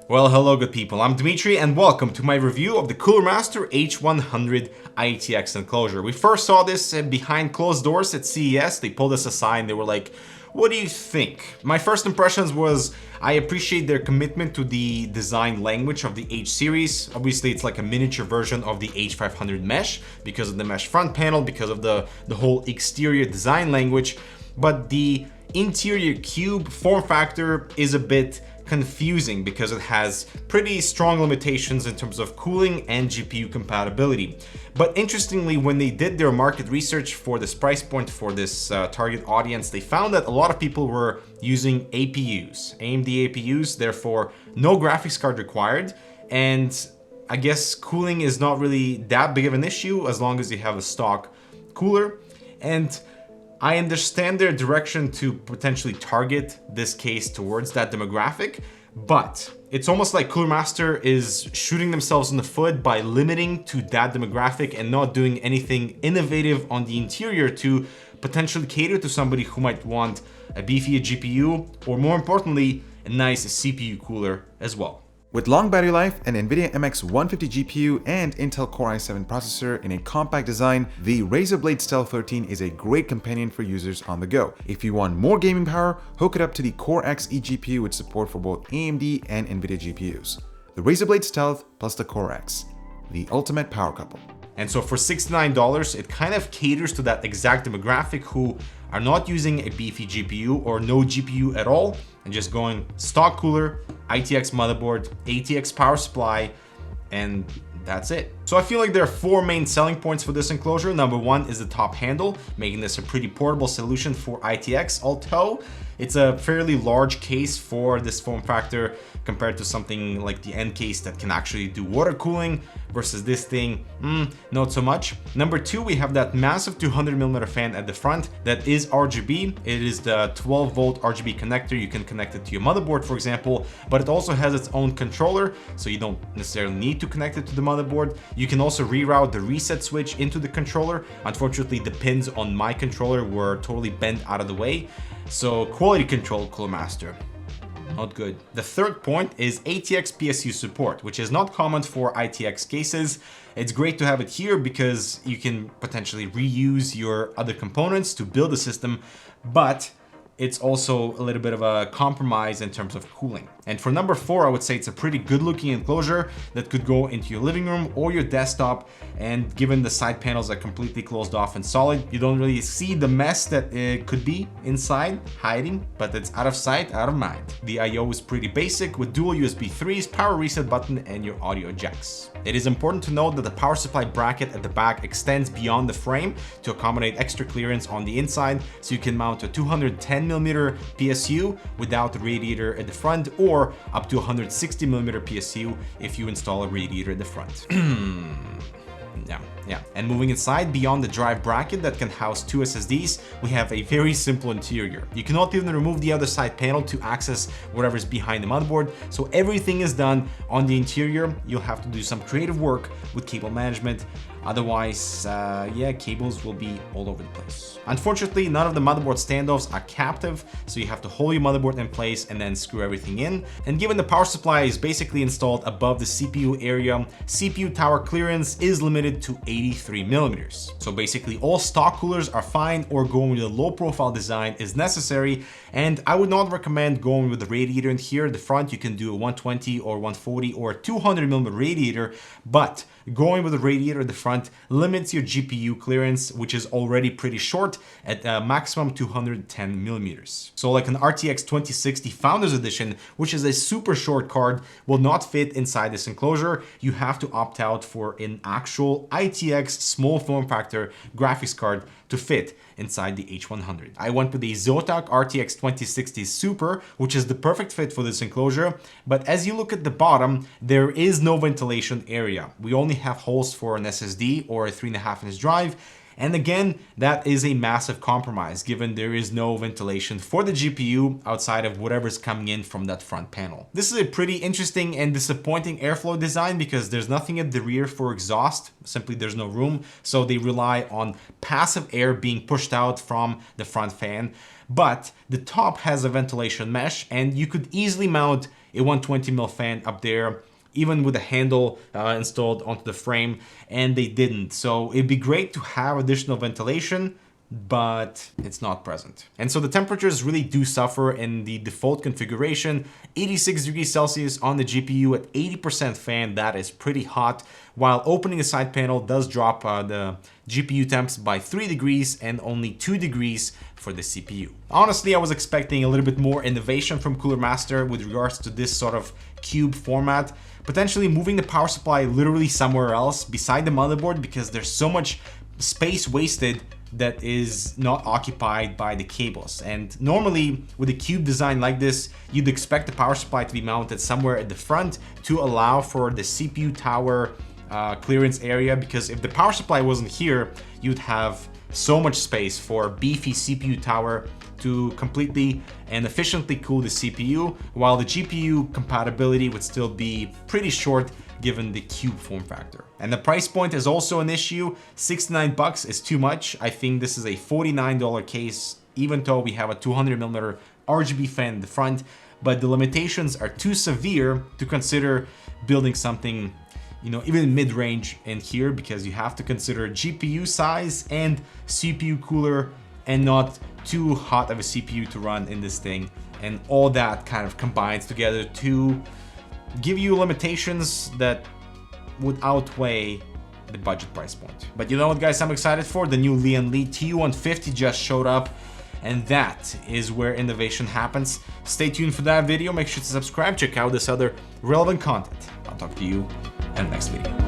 Well, hello good people, I'm Dmitry and welcome to my review of the Cooler Master H100 ITX enclosure. We first saw this behind closed doors at CES. They pulled us aside and they were like, what do you think? My first impressions was I appreciate their commitment to the design language of the H series. Obviously it's like a miniature version of the H500 mesh because of the mesh front panel, because of the whole exterior design language, but the interior cube form factor is a bit confusing because it has pretty strong limitations in terms of cooling and GPU compatibility. But interestingly, when they did their market research for this price point for this target audience, they found that a lot of people were using APUs, AMD APUs, therefore no graphics card required. And I guess cooling is not really that big of an issue as long as you have a stock cooler. And I understand their direction to potentially target this case towards that demographic, but it's almost like Cooler Master is shooting themselves in the foot by limiting to that demographic and not doing anything innovative on the interior to potentially cater to somebody who might want a beefier GPU or, more importantly, a nice CPU cooler as well. With long battery life, an NVIDIA MX 150 GPU and Intel Core i7 processor in a compact design, the Razer Blade Stealth 13 is a great companion for users on the go. If you want more gaming power, hook it up to the Core X eGPU with support for both AMD and NVIDIA GPUs. The Razer Blade Stealth plus the Core X, the ultimate power couple. And so for $69, it kind of caters to that exact demographic who are not using a beefy GPU or no GPU at all and just going stock cooler, ITX motherboard, ATX power supply, and that's it. So I feel like there are four main selling points for this enclosure. Number one is the top handle, making this a pretty portable solution for ITX, although it's a fairly large case for this form factor compared to something like the N case that can actually do water cooling versus this thing, not so much. Number two, we have that massive 200mm fan at the front that is RGB. It is the 12-volt RGB connector. You can connect it to your motherboard, for example, but it also has its own controller, so you don't necessarily need to connect it to the motherboard. You can also reroute the reset switch into the controller. Unfortunately, the pins on my controller were totally bent out of the way. So quality control, Cooler Master, not good. The third point is ATX PSU support, which is not common for ITX cases. It's great to have it here because you can potentially reuse your other components to build a system, but it's also a little bit of a compromise in terms of cooling. And for number four, I would say it's a pretty good looking enclosure that could go into your living room or your desktop. And given the side panels are completely closed off and solid, you don't really see the mess that it could be inside hiding, but it's out of sight, out of mind. The I/O is pretty basic with dual USB 3s, power reset button, and your audio jacks. It is important to note that the power supply bracket at the back extends beyond the frame to accommodate extra clearance on the inside, so you can mount a 210mm PSU without a radiator at the front, or up to 160mm PSU if you install a radiator at the front. Yeah. And moving inside, beyond the drive bracket that can house two SSDs, we have a very simple interior. You cannot even remove the other side panel to access whatever's behind the motherboard, so everything is done on the interior. You'll have to do some creative work with cable management. Otherwise, cables will be all over the place. Unfortunately, none of the motherboard standoffs are captive, so you have to hold your motherboard in place and then screw everything in. And given the power supply is basically installed above the CPU area, CPU tower clearance is limited to 83mm. So basically all stock coolers are fine, or going with a low profile design is necessary. And I would not recommend going with the radiator in here. The front, you can do a 120 or 140 or 200mm radiator, but going with a radiator at the front limits your GPU clearance, which is already pretty short at a maximum 210mm. So like an RTX 2060 Founders Edition, which is a super short card, will not fit inside this enclosure. You have to opt out for an actual ITX small form factor graphics card to fit inside the H100. I went with the Zotac RTX 2060 Super, which is the perfect fit for this enclosure, but as you look at the bottom, there is no ventilation area. We only have holes for an SSD or a 3.5-inch drive, And again, that is a massive compromise given there is no ventilation for the GPU outside of whatever's coming in from that front panel. This is a pretty interesting and disappointing airflow design because there's nothing at the rear for exhaust, simply there's no room, so they rely on passive air being pushed out from the front fan. But the top has a ventilation mesh and you could easily mount a 120mm fan up there, even with a handle installed onto the frame, and they didn't. So it'd be great to have additional ventilation, but it's not present. And so the temperatures really do suffer in the default configuration. 86 degrees Celsius on the GPU at 80% fan, that is pretty hot, while opening the side panel does drop the GPU temps by 3 degrees and only 2 degrees for the CPU. Honestly, I was expecting a little bit more innovation from Cooler Master with regards to this sort of cube format, potentially moving the power supply literally somewhere else beside the motherboard, because there's so much space wasted that is not occupied by the cables. And normally with a cube design like this, you'd expect the power supply to be mounted somewhere at the front to allow for the CPU tower clearance area, because if the power supply wasn't here, you'd have so much space for beefy CPU tower to completely and efficiently cool the CPU, while the GPU compatibility would still be pretty short given the cube form factor. And the price point is also an issue. 69 bucks is too much. I think this is a $49 case, even though we have a 200mm RGB fan in the front, but the limitations are too severe to consider building something, you know, even mid-range in here, because you have to consider GPU size and CPU cooler, and not too hot of a CPU to run in this thing. And all that kind of combines together to give you limitations that would outweigh the budget price point. But you know what, guys, I'm excited for? The new Lian Li TU150 just showed up, and that is where innovation happens. Stay tuned for that video. Make sure to subscribe, check out this other relevant content. I'll talk to you in the next video.